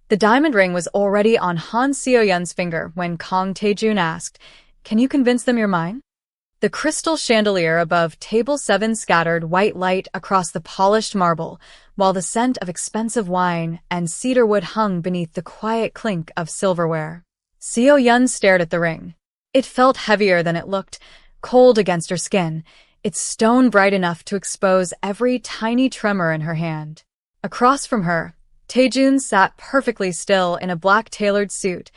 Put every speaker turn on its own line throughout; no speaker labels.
The diamond ring was already on Han Seo-yeon's finger when Tae-jun asked, "Can you convince them you're mine?" The crystal chandelier above table 7 scattered white light across the polished marble, while the scent of expensive wine and cedarwood hung beneath the quiet clink of silverware. Seo-yeon stared at the ring. It felt heavier than it looked, cold against her skin, its stone bright enough to expose every tiny tremor in her hand. Across from her, Tae-jun sat perfectly still in a black tailored suit,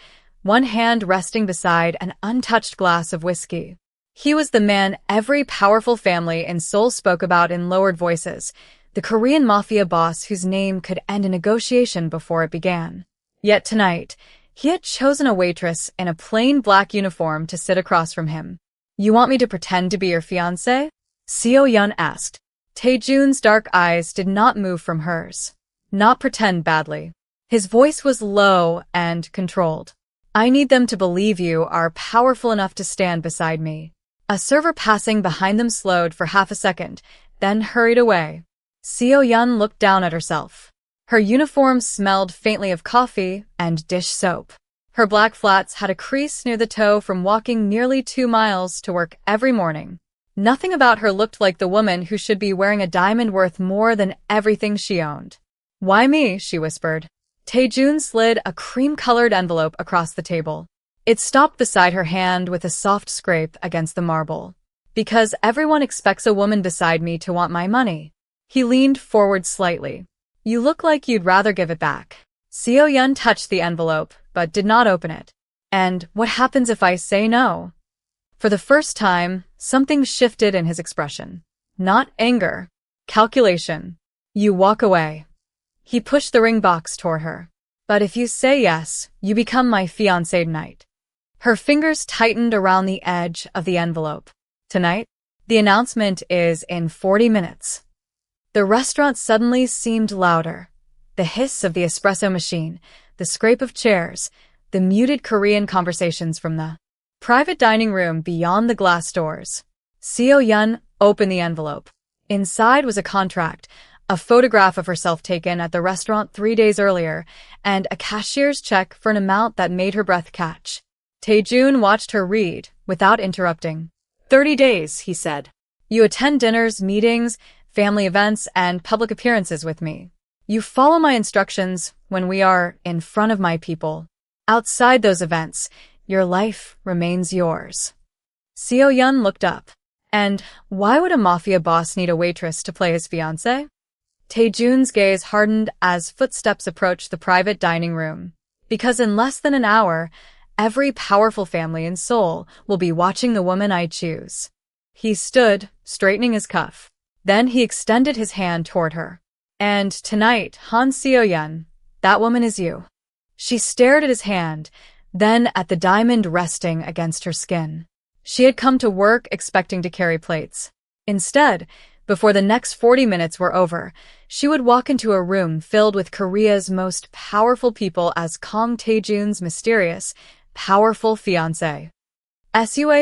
one hand resting beside an untouched glass of whiskey. He was the man every powerful family in Seoul spoke about in lowered voices, the Korean Mafia boss whose name could end a negotiation before it began. Yet tonight, he had chosen a waitress in a plain black uniform to sit across from him. "You want me to pretend to be your fiancé?" Seo-yeon asked. Tae-jun's dark eyes did not move from hers. "Not pretend badly." His voice was low and controlled. "I need them to believe you are powerful enough to stand beside me." A server passing behind them slowed for half a second, then hurried away. Seo-yeon looked down at herself. Her uniform smelled faintly of coffee and dish soap. Her black flats had a crease near the toe from walking nearly 2 miles to work every morning. Nothing about her looked like the woman who should be wearing a diamond worth more than everything she owned. "Why me?" she whispered. Tae-jun slid a cream-colored envelope across the table. It stopped beside her hand with a soft scrape against the marble. "Because everyone expects a woman beside me to want my money." He leaned forward slightly. "You look like you'd rather give it back." Seo-yeon touched the envelope, but did not open it. "And what happens if I say no?" For the first time, something shifted in his expression. Not anger. Calculation. "You walk away." He pushed the ring box toward her. "But if you say yes, you become my fiancée tonight." Her fingers tightened around the edge of the envelope. "Tonight? The announcement is in 40 minutes. The restaurant suddenly seemed louder. The hiss of the espresso machine, the scrape of chairs, the muted Korean conversations from the private dining room beyond the glass doors. Seo-yeon opened the envelope. Inside was a contract, a photograph of herself taken at the restaurant 3 days earlier, and a cashier's check for an amount that made her breath catch. Tae-jun watched her read, without interrupting. 30 days, he said. You attend dinners, meetings, family events, and public appearances with me. You follow my instructions when we are in front of my people. Outside those events, your life remains yours. Seo-yeon looked up. And why would a mafia boss need a waitress to play his fiancée? Tae-jun's gaze hardened as footsteps approached the private dining room. Because in less than an hour, every powerful family in Seoul will be watching the woman I choose. He stood, straightening his cuff. Then he extended his hand toward her. And tonight, Han Seo-yeon, that woman is you. She stared at his hand, then at the diamond resting against her skin. She had come to work expecting to carry plates. Instead, before the next 40 minutes were over, she would walk into a room filled with Korea's most powerful people as Kang Tae-jun's mysterious, powerful fiancé.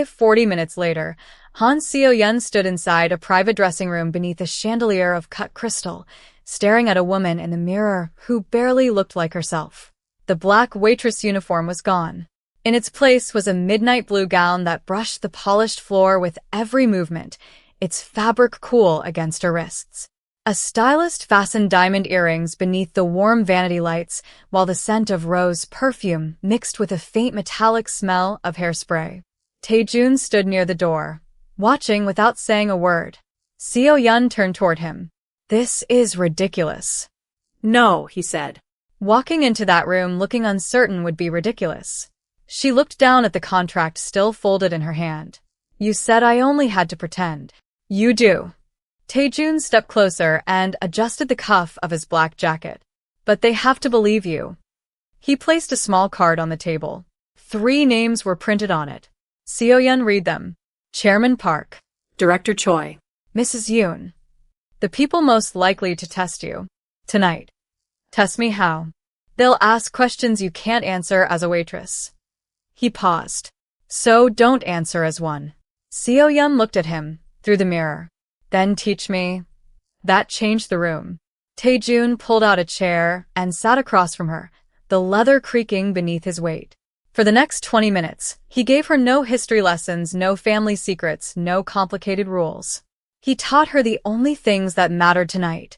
40 minutes later, Han Seo-yeon stood inside a private dressing room beneath a chandelier of cut crystal, staring at a woman in the mirror who barely looked like herself. The black waitress uniform was gone. In its place was a midnight blue gown that brushed the polished floor with every movement, its fabric cool against her wrists. A stylist fastened diamond earrings beneath the warm vanity lights, while the scent of rose perfume mixed with a faint metallic smell of hairspray. Tae-jun stood near the door, watching without saying a word. Seo-yeon turned toward him. This is ridiculous.
No, he said.
Walking into that room looking uncertain would be ridiculous. She looked down at the contract still folded in her hand. You said I only had to pretend. You do. Tae-jun stepped closer and adjusted the cuff of his black jacket. But they have to believe you. He placed a small card on the table. 3 names were printed on it. Seo-yeon read them. Chairman Park.
Director Choi.
Mrs. Yoon. The people most likely to test you. Tonight. Test me how? They'll ask questions you can't answer as a waitress. He paused. So don't answer as one. Seo-yeon looked at him, through the mirror. Then teach me. That changed the room. Tae-jun pulled out a chair and sat across from her, the leather creaking beneath his weight. For the next 20 minutes, he gave her no history lessons, no family secrets, no complicated rules. He taught her the only things that mattered tonight: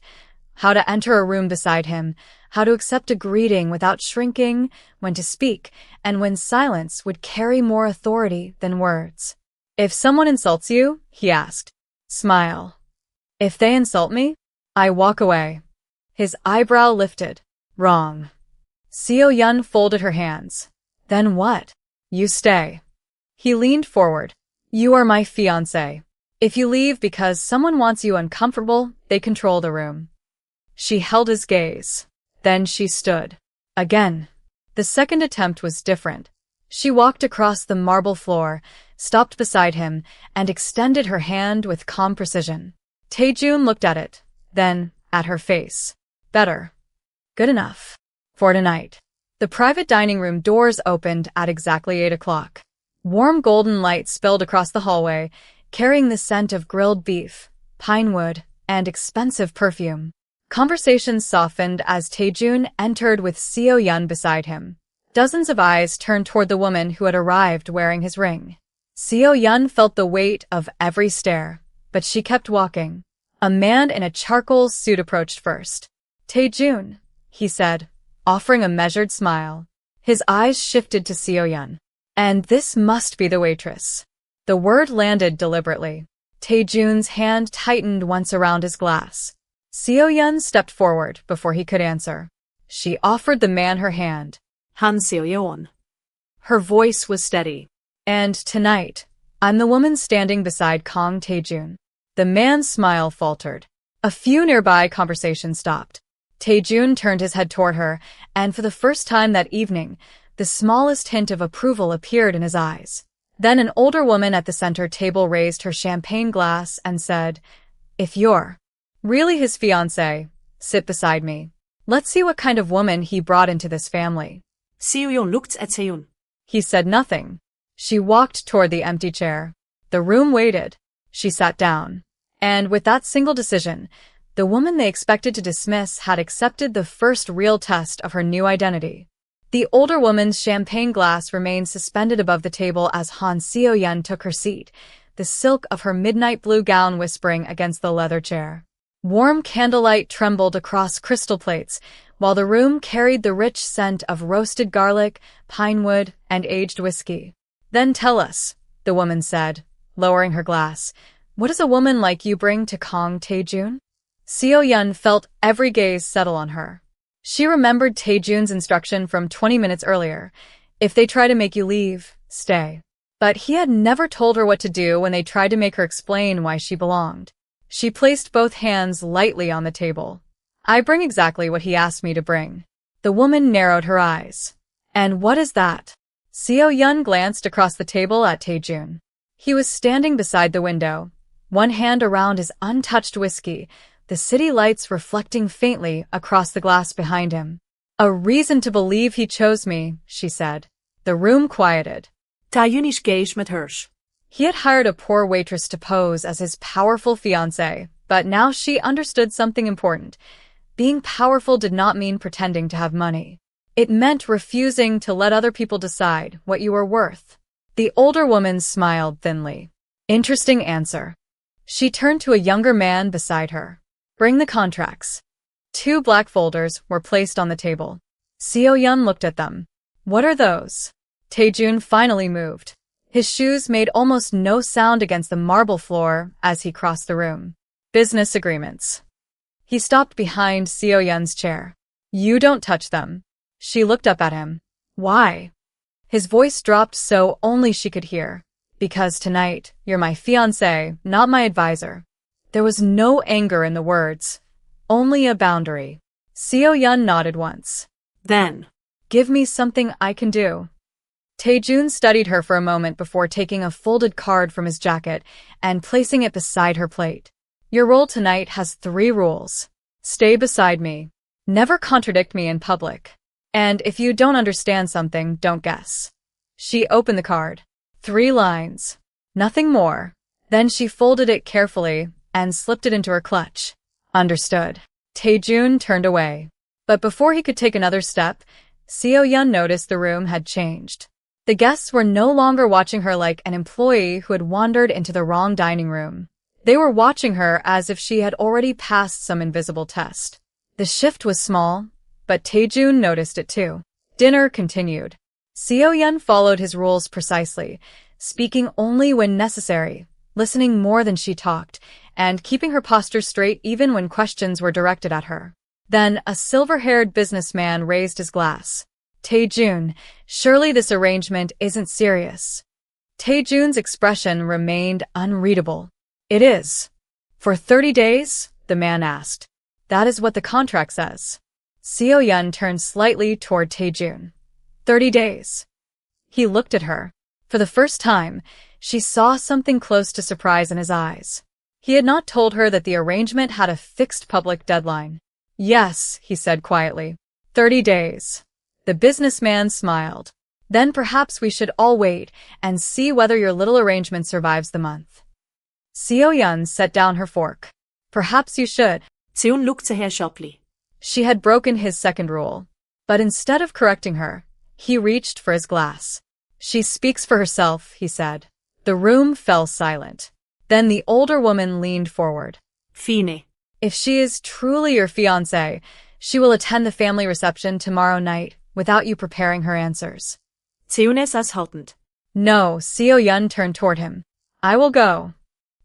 how to enter a room beside him, how to accept a greeting without shrinking, when to speak, and when silence would carry more authority than words. If someone insults you, he asked, smile. If they insult me, I walk away. His eyebrow lifted. Wrong. Seo-yeon folded her hands. Then what? You stay. He leaned forward. You are my fiancé. If you leave because someone wants you uncomfortable, they control the room. She held his gaze. Then she stood. Again. The second attempt was different. She walked across the marble floor, stopped beside him, and extended her hand with calm precision. Tae-jun looked at it, then at her face. Better. Good enough. For tonight. The private dining room doors opened at exactly 8 o'clock. Warm golden light spilled across the hallway, carrying the scent of grilled beef, pine wood, and expensive perfume. Conversations softened as Tae-jun entered with Seo-yeon beside him. Dozens of eyes turned toward the woman who had arrived wearing his ring. Seo-yeon felt the weight of every stare, but she kept walking. A man in a charcoal suit approached first. Tae-jun, he said, offering a measured smile. His eyes shifted to Seo-yeon. And this must be the waitress. The word landed deliberately. Tae-jun's hand tightened once around his glass. Seo-yeon stepped forward before he could answer. She offered the man her hand.
Han Seo-yeon.
Her voice was steady. And tonight, I'm the woman standing beside Kang Tae-jun. The man's smile faltered. A few nearby conversations stopped. Tae-jun turned his head toward her, and for the first time that evening, the smallest hint of approval appeared in his eyes. Then an older woman at the center table raised her champagne glass and said, If you're really his fiancée, sit beside me. Let's see what kind of woman he brought into this family.
Seo-yeon looked at Tae-jun.
He said nothing. She walked toward the empty chair. The room waited. She sat down. And with that single decision, the woman they expected to dismiss had accepted the first real test of her new identity. The older woman's champagne glass remained suspended above the table as Han Seo-yeon took her seat, the silk of her midnight blue gown whispering against the leather chair. Warm candlelight trembled across crystal plates, while the room carried the rich scent of roasted garlic, pine wood, and aged whiskey. Then tell us, the woman said, lowering her glass, what does a woman like you bring to Kang Tae-jun? Seo-yeon felt every gaze settle on her. She remembered Tae-jun's instruction from 20 minutes earlier. If they try to make you leave, stay. But he had never told her what to do when they tried to make her explain why she belonged. She placed both hands lightly on the table. I bring exactly what he asked me to bring. The woman narrowed her eyes. And what is that? Seo-yeon glanced across the table at Tae-jun. He was standing beside the window, one hand around his untouched whiskey, the city lights reflecting faintly across the glass behind him. A reason to believe he chose me, she said. The room quieted.
Tae-jun is gaze met hers.
He had hired a poor waitress to pose as his powerful fiancée, but now she understood something important. Being powerful did not mean pretending to have money. It meant refusing to let other people decide what you were worth. The older woman smiled thinly. Interesting answer. She turned to a younger man beside her. Bring the contracts. 2 black folders were placed on the table. Seo-yeon looked at them. What are those? Tae-jun finally moved. His shoes made almost no sound against the marble floor as he crossed the room. Business agreements. He stopped behind Seo-yeon's chair. You don't touch them. She looked up at him. Why? His voice dropped so only she could hear. Because tonight, you're my fiancé, not my advisor. There was no anger in the words, only a boundary. Seo-yeon nodded once. Then, give me something I can do. Tae-jun studied her for a moment before taking a folded card from his jacket and placing it beside her plate. Your role tonight has 3 rules. Stay beside me. Never contradict me in public. And if you don't understand something, don't guess. She opened the card. 3 lines. Nothing more. Then she folded it carefully and slipped it into her clutch. Understood. Tae-jun turned away. But before he could take another step, Seo-yeon noticed the room had changed. The guests were no longer watching her like an employee who had wandered into the wrong dining room. They were watching her as if she had already passed some invisible test. The shift was small, but Tae-jun noticed it too. Dinner continued. Seo-yeon followed his rules precisely, speaking only when necessary, listening more than she talked, and keeping her posture straight even when questions were directed at her. Then a silver-haired businessman raised his glass. Tae-jun, surely this arrangement isn't serious. Tae-jun's expression remained unreadable. It is. For 30 days? The man asked. That is what the contract says. Seo-yeon turned slightly toward Tae-jun. 30 days. He looked at her. For the first time, she saw something close to surprise in his eyes. He had not told her that the arrangement had a fixed public deadline. Yes, he said quietly. 30 days. The businessman smiled. Then perhaps we should all wait and see whether your little arrangement survives the month. Seo-yeon set down her fork. Perhaps you should.
Tae-jun looked to her sharply.
She had broken his second rule. But instead of correcting her, he reached for his glass. She speaks for herself, he said. The room fell silent. Then the older woman leaned forward.
Fine.
If she is truly your fiancée, she will attend the family reception tomorrow night without you preparing her answers.
Tae-jun is aushaltend.
No, Seo-yeon turned toward him. I will go.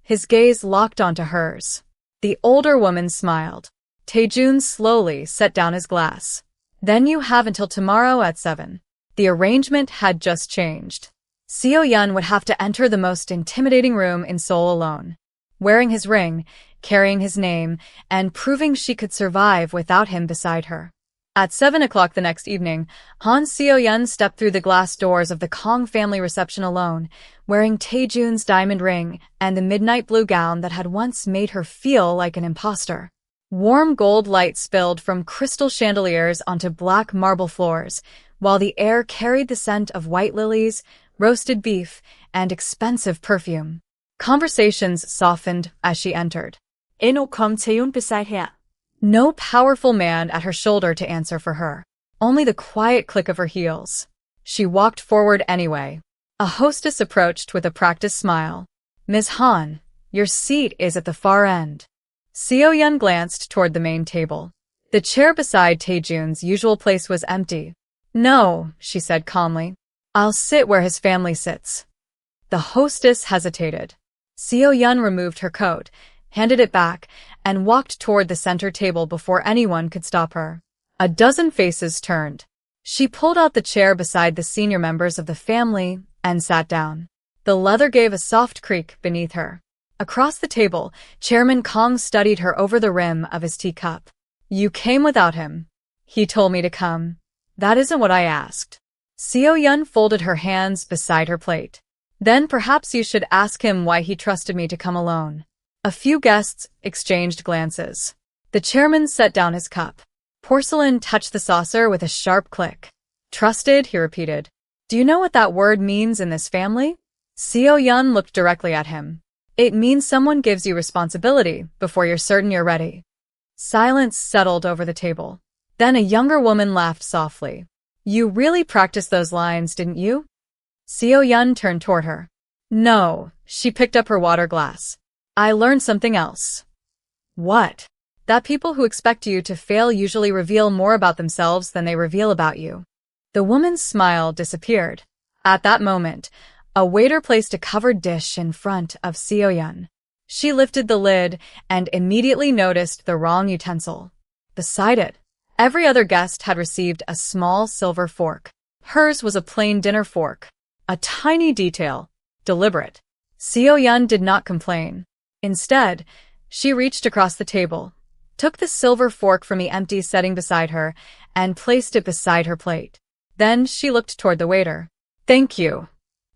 His gaze locked onto hers. The older woman smiled. Tae-jun slowly set down his glass. Then you have until tomorrow at 7. The arrangement had just changed. Seo-yeon would have to enter the most intimidating room in Seoul alone, wearing his ring, carrying his name, and proving she could survive without him beside her. At 7 o'clock the next evening, Han Seo-yeon stepped through the glass doors of the Kang family reception alone, wearing Tae-jun's diamond ring and the midnight blue gown that had once made her feel like an imposter. Warm gold light spilled from crystal chandeliers onto black marble floors, while the air carried the scent of white lilies, roasted beef, and expensive perfume. Conversations softened as she entered.
Endnu kom Tae-jun beside her.
No powerful man at her shoulder to answer for her. Only the quiet click of her heels. She walked forward anyway. A hostess approached with a practiced smile. Ms. Han, your seat is at the far end. Seo-yeon glanced toward the main table. The chair beside Tae-jun's usual place was empty. No, she said calmly. I'll sit where his family sits. The hostess hesitated. Seo-yeon removed her coat, handed it back, and walked toward the center table before anyone could stop her. A dozen faces turned. She pulled out the chair beside the senior members of the family and sat down. The leather gave a soft creak beneath her. Across the table, Chairman Kang studied her over the rim of his teacup. You came without him. He told me to come. That isn't what I asked. Seo-yeon folded her hands beside her plate. Then perhaps you should ask him why he trusted me to come alone. A few guests exchanged glances. The chairman set down his cup. Porcelain touched the saucer with a sharp click. Trusted, he repeated. Do you know what that word means in this family? Seo-yeon looked directly at him. It means someone gives you responsibility before you're certain you're ready. Silence settled over the table. Then a younger woman laughed softly. You really practiced those lines, didn't you? Seo-yeon turned toward her. No, she picked up her water glass. I learned something else. What? That people who expect you to fail usually reveal more about themselves than they reveal about you. The woman's smile disappeared. At that moment, a waiter placed a covered dish in front of Seo-yeon. She lifted the lid and immediately noticed the wrong utensil. Beside it, every other guest had received a small silver fork. Hers was a plain dinner fork. A tiny detail, deliberate. Seo-yeon did not complain. Instead, she reached across the table, took the silver fork from the empty setting beside her, and placed it beside her plate. Then she looked toward the waiter. Thank you.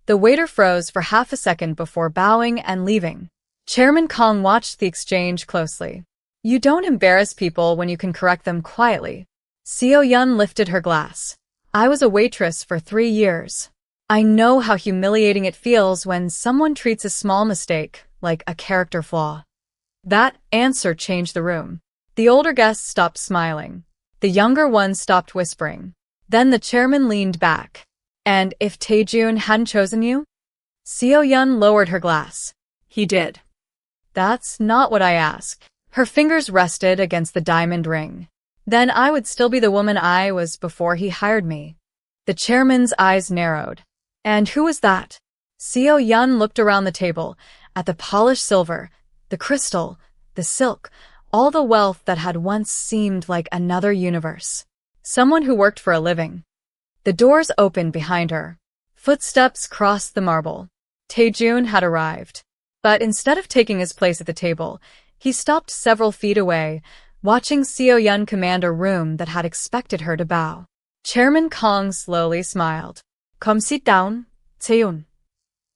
The waiter froze for half a second before bowing and leaving. Chairman Kang watched the exchange closely. You don't embarrass people when you can correct them quietly. Seo-yeon lifted her glass. I was a waitress for 3 years. I know how humiliating it feels when someone treats a small mistake like a character flaw. That answer changed the room. The older guests stopped smiling. The younger ones stopped whispering. Then the chairman leaned back. And if Tae-jun hadn't chosen you? Seo-yeon lowered her glass.
He did.
That's not what I asked. Her fingers rested against the diamond ring. Then I would still be the woman I was before he hired me. The chairman's eyes narrowed. And who was that? Seo-yeon looked around the table, at the polished silver, the crystal, the silk, all the wealth that had once seemed like another universe. Someone who worked for a living. The doors opened behind her. Footsteps crossed the marble. Tae-jun had arrived. But instead of taking his place at the table, he stopped several feet away, watching Seo-yeon command a room that had expected her to bow. Chairman Kang slowly smiled.
Come sit down, Tae-jun.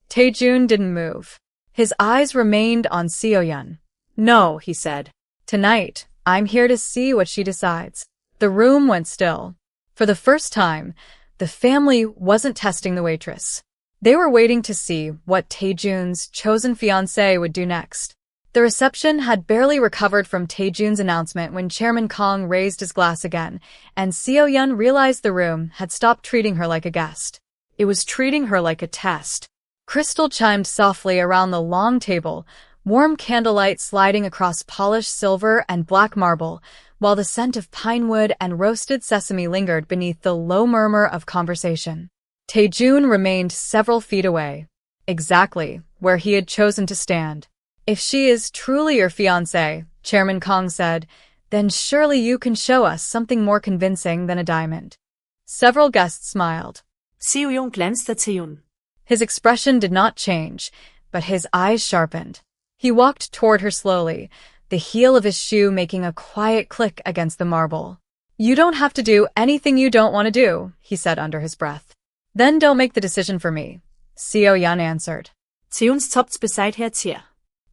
Tae-jun didn't move. His eyes remained on Seo-yeon.
No, he said.
Tonight, I'm here to see what she decides. The room went still. For the first time, the family wasn't testing the waitress. They were waiting to see what Tae-jun's chosen fiancé would do next. The reception had barely recovered from Tae-jun's announcement when Chairman Kang raised his glass again, and Seo-yeon realized the room had stopped treating her like a guest.
It was treating her like a test.
Crystal chimed softly around the long table, warm candlelight sliding across polished silver and black marble, while the scent of pine wood and roasted sesame lingered beneath the low murmur of conversation. Tae-jun remained several feet away, exactly where he had chosen to stand. If she is truly your fiancée, Chairman Kang said, then surely you can show us something more convincing than a diamond. Several guests smiled.
Seo-yeon glanced at Tae-jun.
His expression did not change, but his eyes sharpened. He walked toward her slowly, the heel of his shoe making a quiet click against the marble. You don't have to do anything you don't want to do, he said under his breath. Then don't make the decision for me, Seo-yeon answered.
Tae-jun stopped beside her chair.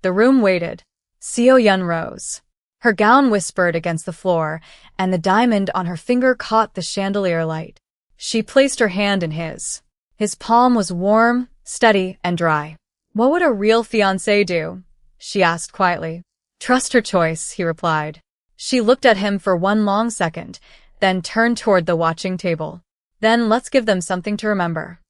The room waited. Seo-yeon rose. Her gown whispered against the floor, and the diamond on her finger caught the chandelier light. She placed her hand in his. His palm was warm, steady, and dry. What would a real fiancé do? She asked quietly. Trust her choice, he replied. She looked at him for one long second, then turned toward the watching table. Then let's give them something to remember.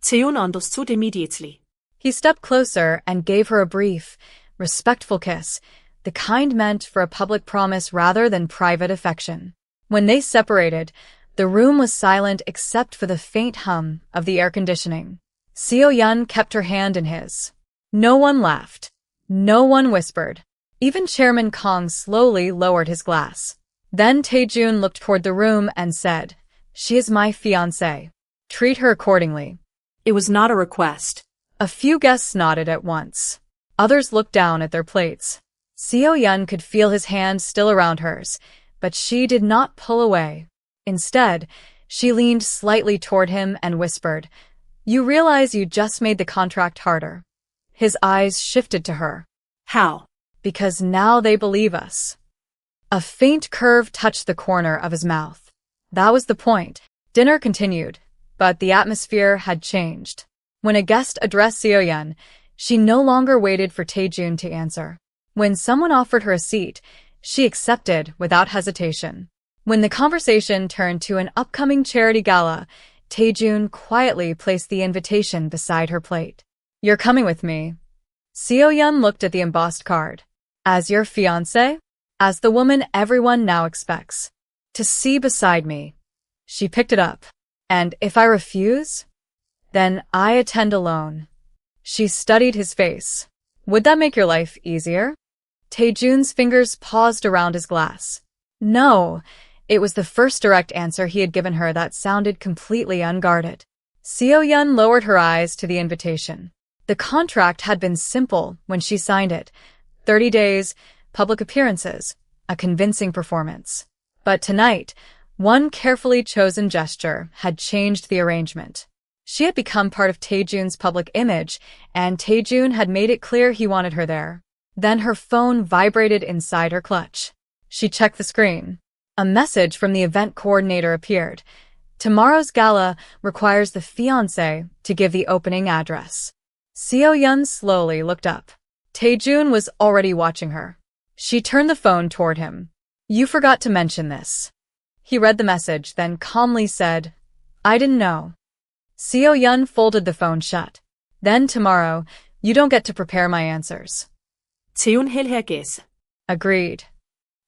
Tae-jun understood immediately.
He stepped closer and gave her a brief, respectful kiss, the kind meant for a public promise rather than private affection. When they separated, the room was silent except for the faint hum of the air conditioning. Seo-yeon kept her hand in his. No one laughed. No one whispered. Even Chairman Kang slowly lowered his glass. Then Tae-jun looked toward the room and said, She is my fiancée. Treat her accordingly.
It was not a request.
A few guests nodded at once. Others looked down at their plates. Seo-yeon could feel his hand still around hers, but she did not pull away. Instead, she leaned slightly toward him and whispered, You realize you just made the contract harder. His eyes shifted to her.
How?
Because now they believe us. A faint curve touched the corner of his mouth. That was the point. Dinner continued, but the atmosphere had changed. When a guest addressed Seo-yeon, she no longer waited for Tae-jun to answer. When someone offered her a seat, she accepted without hesitation. When the conversation turned to an upcoming charity gala, Tae-jun quietly placed the invitation beside her plate. You're coming with me. Seo-yeon looked at the embossed card. As your fiancé? As the woman everyone now expects. To see beside me. She picked it up. And if I refuse? Then I attend alone. She studied his face. Would that make your life easier? Tae-jun's fingers paused around his glass. No, it was the first direct answer he had given her that sounded completely unguarded. Seo-yeon lowered her eyes to the invitation. The contract had been simple when she signed it. 30 days, public appearances, a convincing performance. But tonight, one carefully chosen gesture had changed the arrangement. She had become part of Tae-jun's public image, and Tae-jun had made it clear he wanted her there. Then her phone vibrated inside her clutch. She checked the screen. A message from the event coordinator appeared. Tomorrow's gala requires the fiancé to give the opening address. Seo-yeon slowly looked up. Tae-jun was already watching her. She turned the phone toward him. You forgot to mention this. He read the message, then calmly said, I didn't know. Seo-yeon folded the phone shut. Then tomorrow, you don't get to prepare my answers.
Tae-jun helhergæse.
Agreed.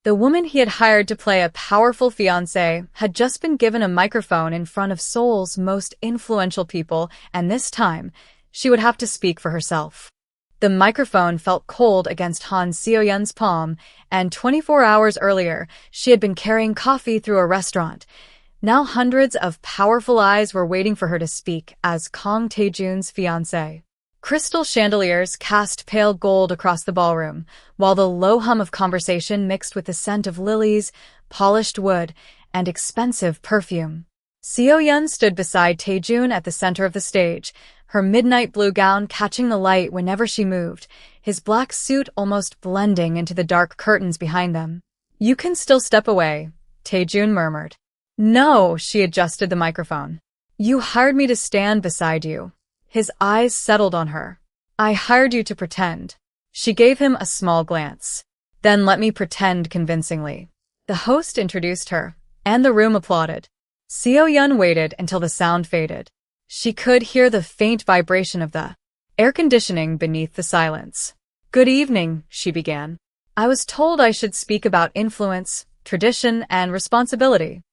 The woman he had hired to play a powerful fiancée had just been given a microphone in front of Seoul's most influential people, and this time, she would have to speak for herself. The microphone felt cold against Han Seo-yeon's palm, and 24 hours earlier, she had been carrying coffee through a restaurant. Now hundreds of powerful eyes were waiting for her to speak as Kang Tae-jun's fiancée. Crystal chandeliers cast pale gold across the ballroom, while the low hum of conversation mixed with the scent of lilies, polished wood, and expensive perfume. Seo-yeon stood beside Tae-jun at the center of the stage, her midnight blue gown catching the light whenever she moved, his black suit almost blending into the dark curtains behind them. "You can still step away," Tae-jun murmured. "No," she adjusted the microphone. "You hired me to stand beside you." His eyes settled on her. "I hired you to pretend." She gave him a small glance. "Then let me pretend convincingly." The host introduced her, and the room applauded. Seo-yeon waited until the sound faded. She could hear the faint vibration of the air conditioning beneath the silence. "Good evening," she began. "I was told I should speak about influence, tradition, and responsibility."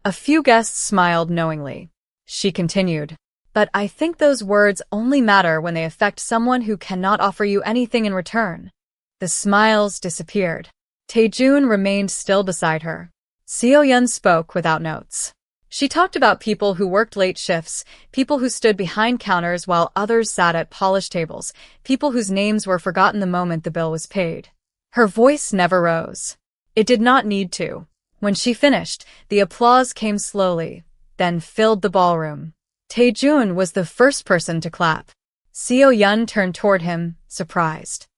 A few guests smiled knowingly. She continued. "But I think those words only matter when they affect someone who cannot offer you anything in return." The smiles disappeared. Tae-jun remained still beside her. Seo-yeon spoke without notes. She talked about people who worked late shifts, people who stood behind counters while others sat at polished tables, people whose names were forgotten the moment the bill was paid. Her voice never rose. It did not need to. When she finished, the applause came slowly, then filled the ballroom. Tae-jun was the first person to clap. Seo-yeon turned toward him, surprised.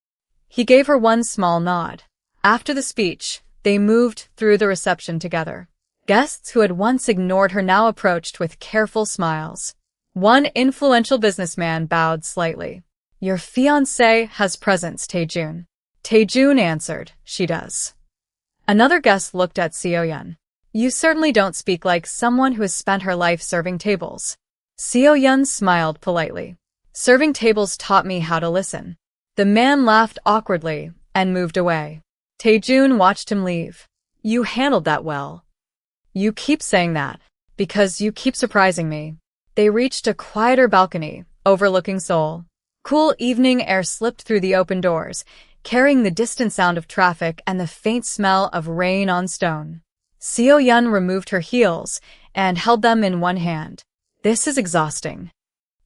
He gave her one small nod. After the speech, they moved through the reception together. Guests who had once ignored her now approached with careful smiles. One influential businessman bowed slightly. "Your fiancée has presence, Tae-jun." Tae-jun answered, "She does." Another guest looked at Seo-yeon. "You certainly don't speak like someone who has spent her life serving tables." Seo-yeon smiled politely. "Serving tables taught me how to listen." The man laughed awkwardly and moved away. Tae-jun watched him leave. "You handled that well." "You keep saying that, because you keep surprising me." They reached a quieter balcony, overlooking Seoul. Cool evening air slipped through the open doors, carrying the distant sound of traffic and the faint smell of rain on stone. Seo-yeon removed her heels and held them in one hand. "This is exhausting."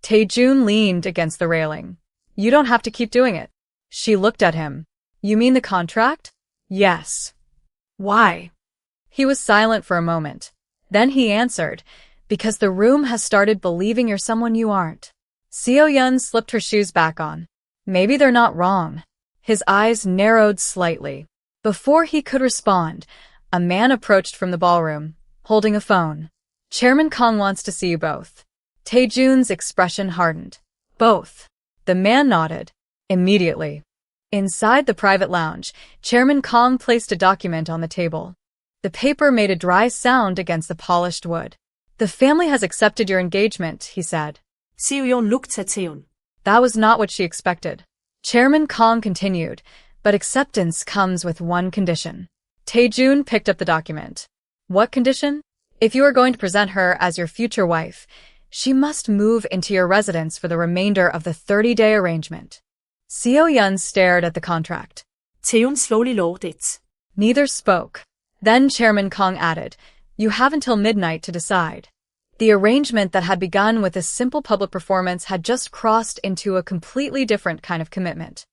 Tae-jun leaned against the railing. "You don't have to keep doing it." She looked at him. "You mean the contract?" "Yes." "Why?" He was silent for a moment. Then he answered, "Because the room has started believing you're someone you aren't." Seo-yeon slipped her shoes back on. "Maybe they're not wrong." His eyes narrowed slightly. Before he could respond, a man approached from the ballroom, holding a phone. "Chairman Kang wants to see you both." Tae-jun's expression hardened. "Both?" The man nodded. "Immediately." Inside the private lounge, Chairman Kang placed a document on the table. The paper made a dry sound against the polished wood. "The family has accepted your engagement," he said.
Seo-yeon looked at Tae-jun.
That was not what she expected. Chairman Kang continued, "But acceptance comes with one condition." Tae-jun picked up the document. "What condition?" "If you are going to present her as your future wife, she must move into your residence for the remainder of the 30-day arrangement." Seo-yeon stared at the contract.
Tae-jun slowly lowered it.
Neither spoke. Then Chairman Kang added, "You have until midnight to decide." The arrangement that had begun with a simple public performance had just crossed into a completely different kind of commitment.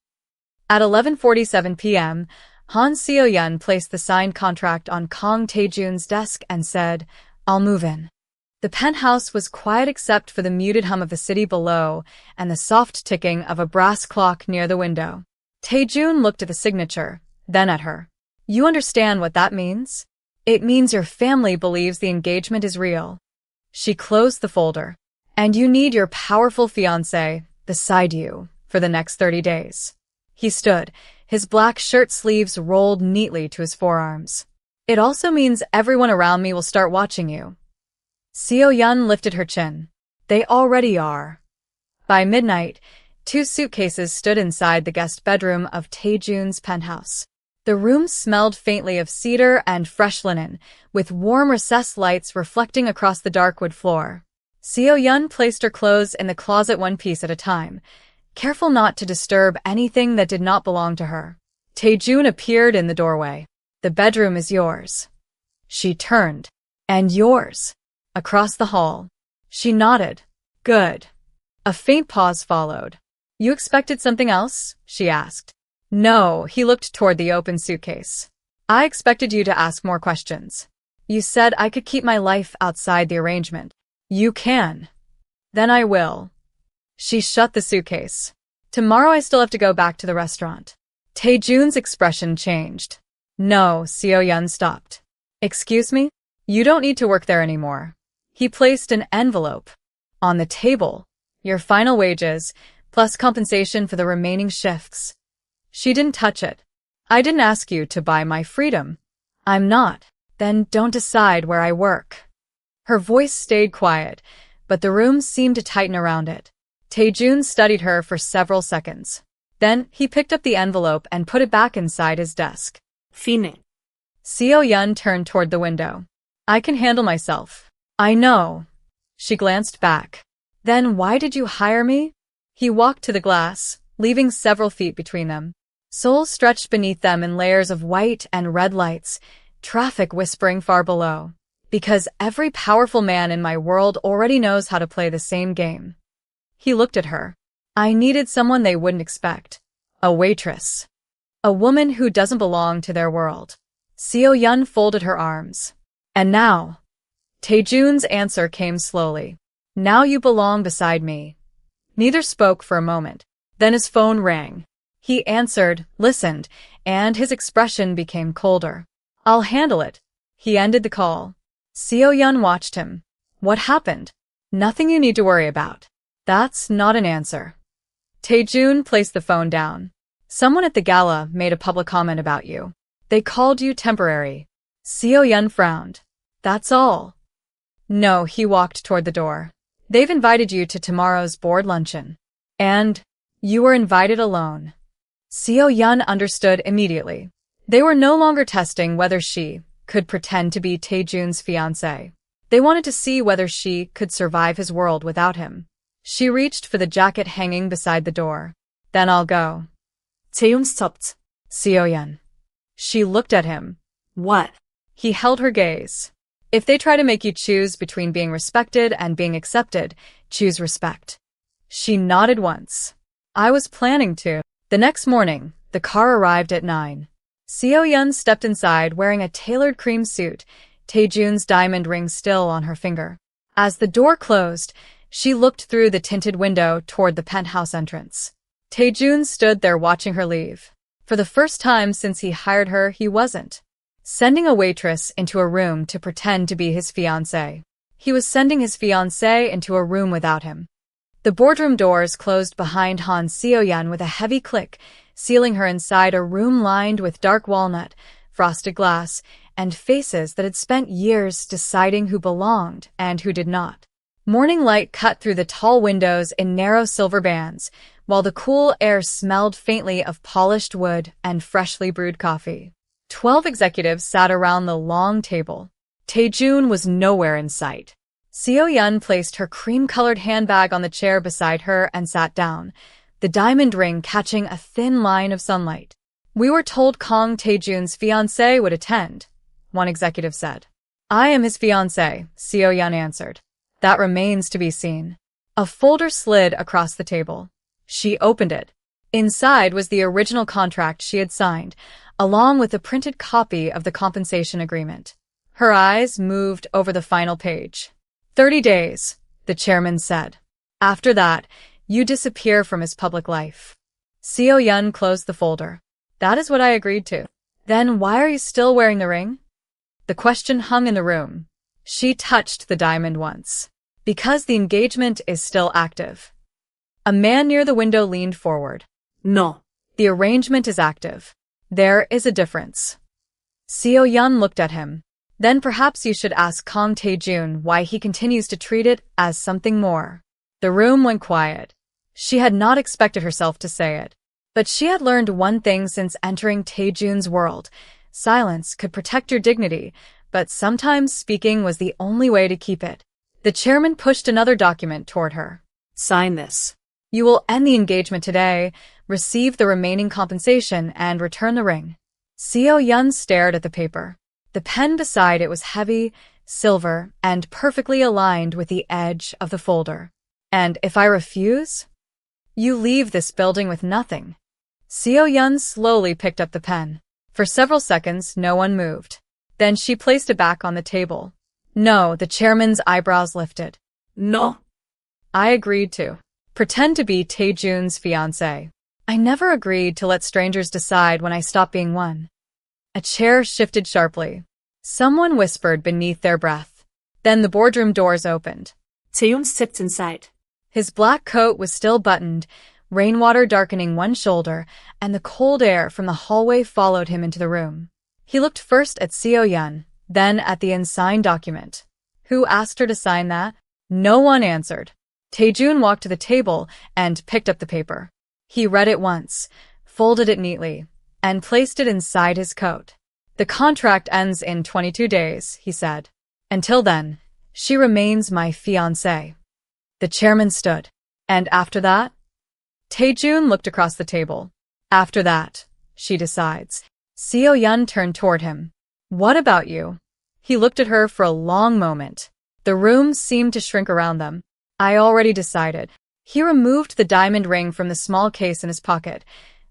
At 11:47 p.m., Han Seo-yeon placed the signed contract on Kang Tae-jun's desk and said, "I'll move in." The penthouse was quiet except for the muted hum of the city below and the soft ticking of a brass clock near the window. Tae-jun looked at the signature, then at her. "You understand what that means?" "It means your family believes the engagement is real." She closed the folder. "And you need your powerful fiancé beside you for the next 30 days. He stood, his black shirt sleeves rolled neatly to his forearms. "It also means everyone around me will start watching you." Seo-yeon lifted her chin. They already are. By midnight, 2 suitcases stood inside the guest bedroom of Tae-jun's penthouse. The room smelled faintly of cedar and fresh linen, with warm recessed lights reflecting across the dark wood floor. Seo-yeon placed her clothes in the closet one piece at a time, careful not to disturb anything that did not belong to her. Tae-jun appeared in the doorway. The bedroom is yours. She turned. And yours. Across the hall. She nodded. Good. A faint pause followed. You expected something else? She asked. No, he looked toward the open suitcase. I expected you to ask more questions. You said I could keep my life outside the arrangement. You can. Then I will. She shut the suitcase. Tomorrow I still have to go back to the restaurant. Tae-jun's expression changed. No, Seo-yeon stopped. Excuse me? You don't need to work there anymore. He placed an envelope on the table. Your final wages, plus compensation for the remaining shifts. She didn't touch it. I didn't ask you to buy my freedom. I'm not. Then don't decide where I work. Her voice stayed quiet, but the room seemed to tighten around it. Tae-jun studied her for several seconds. Then he picked up the envelope and put it back inside his desk.
Fine.
Seo-yeon turned toward the window. I can handle myself. I know. She glanced back. Then why did you hire me? He walked to the glass, leaving several feet between them. Seoul stretched beneath them in layers of white and red lights, traffic whispering far below. Because every powerful man in my world already knows how to play the same game. He looked at her. I needed someone they wouldn't expect. A waitress. A woman who doesn't belong to their world. Seo-yeon folded her arms. And now? Tae-jun's answer came slowly. Now you belong beside me. Neither spoke for a moment. Then his phone rang. He answered, listened, and his expression became colder. I'll handle it. He ended the call. Seo-yeon watched him. What happened? Nothing you need to worry about. That's not an answer. Tae-jun placed the phone down. Someone at the gala made a public comment about you. They called you temporary. Seo-yeon frowned. That's all. No, he walked toward the door. They've invited you to tomorrow's board luncheon. And you were invited alone. Seo-yeon understood immediately. They were no longer testing whether she could pretend to be Tae-jun's fiancée. They wanted to see whether she could survive his world without him. She reached for the jacket hanging beside the door. Then I'll go.
Tae-jun stopped.
Seo-yeon. She looked at him.
What?
He held her gaze. If they try to make you choose between being respected and being accepted, choose respect. She nodded once. I was planning to. The next morning, the car arrived at 9. Seo-yeon stepped inside wearing a tailored cream suit, Tae-jun's diamond ring still on her finger. As the door closed, she looked through the tinted window toward the penthouse entrance. Tae-jun stood there watching her leave. For the first time since he hired her, he wasn't sending a waitress into a room to pretend to be his fiancée. He was sending his fiancée into a room without him. The boardroom doors closed behind Han Seo-yeon with a heavy click, sealing her inside a room lined with dark walnut, frosted glass, and faces that had spent years deciding who belonged and who did not. Morning light cut through the tall windows in narrow silver bands, while the cool air smelled faintly of polished wood and freshly brewed coffee. 12 executives sat around the long table. Tae-jun was nowhere in sight. Seo-yeon placed her cream-colored handbag on the chair beside her and sat down, the diamond ring catching a thin line of sunlight. We were told Kang, Tae-jun's fiancé, would attend, one executive said. I am his fiancé, Seo-yeon answered. That remains to be seen. A folder slid across the table. She opened it. Inside was the original contract she had signed, along with a printed copy of the compensation agreement. Her eyes moved over the final page. 30 days, the chairman said. After that, you disappear from his public life. Seo-yeon closed the folder. That is what I agreed to. Then why are you still wearing the ring? The question hung in the room. She touched the diamond once. Because the engagement is still active. A man near the window leaned forward.
No.
The arrangement is active. There is a difference. Seo-yeon looked at him. Then perhaps you should ask Kang Tae-jun why he continues to treat it as something more. The room went quiet. She had not expected herself to say it. But she had learned one thing since entering Tae-jun's world. Silence could protect your dignity, but sometimes speaking was the only way to keep it. The chairman pushed another document toward her.
Sign this.
You will end the engagement today, receive the remaining compensation, and return the ring. Seo-yeon stared at the paper. The pen beside it was heavy, silver, and perfectly aligned with the edge of the folder. And if I refuse? You leave this building with nothing. Seo-yeon slowly picked up the pen. For several seconds, no one moved. Then she placed it back on the table. No, the chairman's eyebrows lifted.
No.
I agreed to pretend to be Tae-jun's fiancée. I never agreed to let strangers decide when I stopped being one. A chair shifted sharply. Someone whispered beneath their breath. Then the boardroom doors opened.
Tae-jun stepped inside.
His black coat was still buttoned, rainwater darkening one shoulder, and the cold air from the hallway followed him into the room. He looked first at Seo-yeon, then at the unsigned document. Who asked her to sign that? No one answered. Tae-jun walked to the table and picked up the paper. He read it once, folded it neatly, and placed it inside his coat. The contract ends in 22 days, he said. Until then, she remains my fiancée. The chairman stood. And after that? Tae-jun looked across the table. After that, she decides. Seo-yeon turned toward him. What about you? He looked at her for a long moment. The room seemed to shrink around them. I already decided. He removed the diamond ring from the small case in his pocket,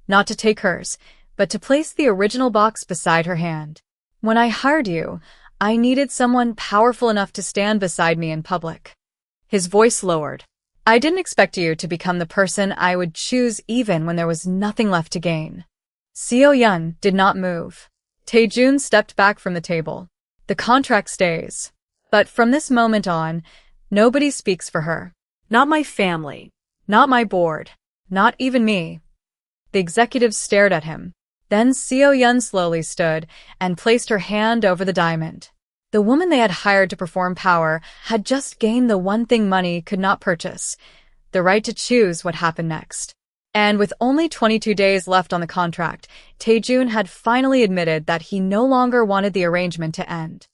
not to take hers, but to place the original box beside her hand. When I hired you, I needed someone powerful enough to stand beside me in public. His voice lowered. I didn't expect you to become the person I would choose even when there was nothing left to gain. Seo-yeon did not move. Tae-jun stepped back from the table. The contract stays. But from this moment on, nobody speaks for her.
Not my family.
Not my board. Not even me. The executives stared at him. Then Seo-yeon slowly stood and placed her hand over the diamond. The woman they had hired to perform power had just gained the one thing money could not purchase, the right to choose what happened next. And with only 22 days left on the contract, Tae-jun had finally admitted that he no longer wanted the arrangement to end.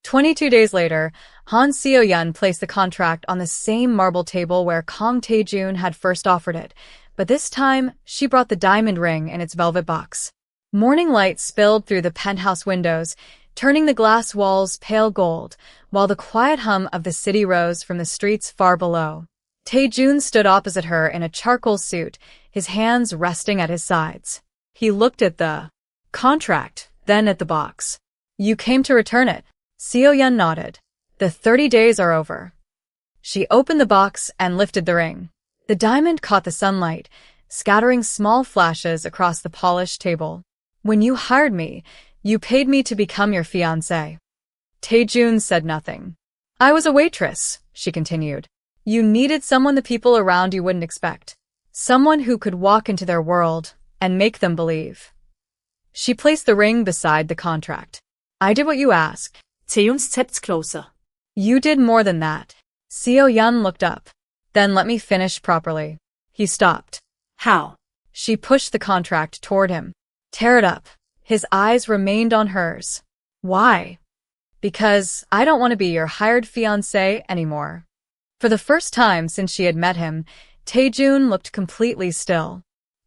22 days later, Han Seo-yeon placed the contract on the same marble table where Kang Tae-jun had first offered it, but this time she brought the diamond ring in its velvet box. Morning light spilled through the penthouse windows, turning the glass walls pale gold, while the quiet hum of the city rose from the streets far below. Tae-jun stood opposite her in a charcoal suit, his hands resting at his sides. He looked at the contract, then at the box. You came to return it. Seo-yeon nodded. The 30 days are over. She opened the box and lifted the ring. The diamond caught the sunlight, scattering small flashes across the polished table. When you hired me, you paid me to become your fiancé. Tae-jun said nothing. I was a waitress, she continued. You needed someone the people around you wouldn't expect. Someone who could walk into their world and make them believe. She placed the ring beside the contract. I did what you asked.
Tae-jun stepped closer.
You did more than that. Seo-yeon looked up. Then let me finish properly. He stopped.
How?
She pushed the contract toward him. Tear it up. His eyes remained on hers. Why? Because I don't want to be your hired fiancé anymore. For the first time since she had met him, Tae-jun looked completely still.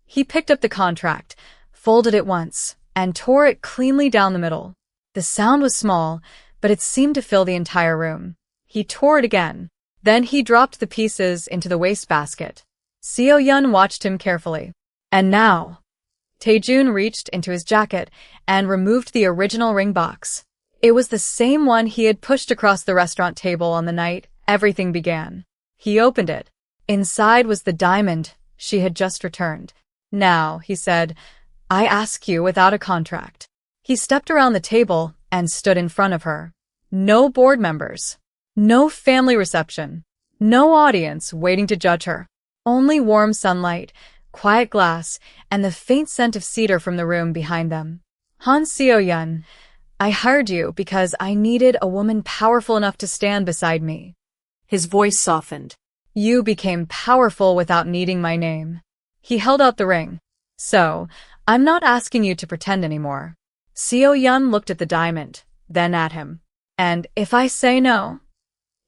He picked up the contract, folded it once, and tore it cleanly down the middle. The sound was small, but it seemed to fill the entire room. He tore it again. Then he dropped the pieces into the wastebasket. Seo-yeon watched him carefully. And now? Tae-jun reached into his jacket and removed the original ring box. It was the same one he had pushed across the restaurant table on the night everything began. He opened it. Inside was the diamond she had just returned. Now, he said, I ask you without a contract. He stepped around the table and stood in front of her. No board members. No family reception. No audience waiting to judge her. Only warm sunlight, quiet glass, and the faint scent of cedar from the room behind them. Han Seo-yeon, I hired you because I needed a woman powerful enough to stand beside me.
His voice softened.
You became powerful without needing my name. He held out the ring. So, I'm not asking you to pretend anymore. Seo-yeon looked at the diamond, then at him. And if I say no?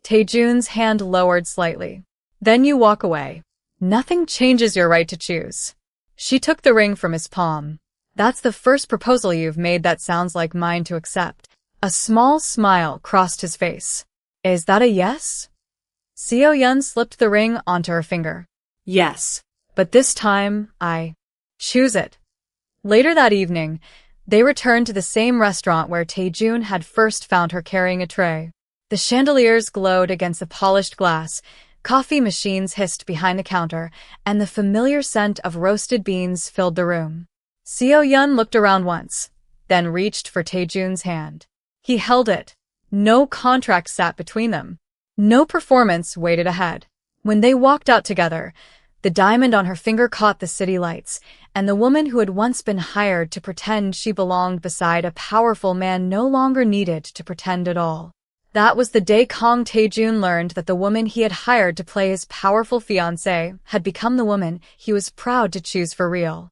Tae-jun's hand lowered slightly. Then you walk away. Nothing changes your right to choose. She took the ring from his palm. That's the first proposal you've made that sounds like mine to accept. A small smile crossed his face. Is that a yes? Seo-yeon slipped the ring onto her finger.
Yes.
But this time, I choose it. Later that evening, they returned to the same restaurant where Tae-jun had first found her carrying a tray. The chandeliers glowed against the polished glass, coffee machines hissed behind the counter, and the familiar scent of roasted beans filled the room. Seo-yeon looked around once, then reached for Tae-jun's hand. He held it. No contract sat between them. No performance waited ahead. When they walked out together, the diamond on her finger caught the city lights, and the woman who had once been hired to pretend she belonged beside a powerful man no longer needed to pretend at all. That was the day Tae-jun learned that the woman he had hired to play his powerful fiancée had become the woman he was proud to choose for real.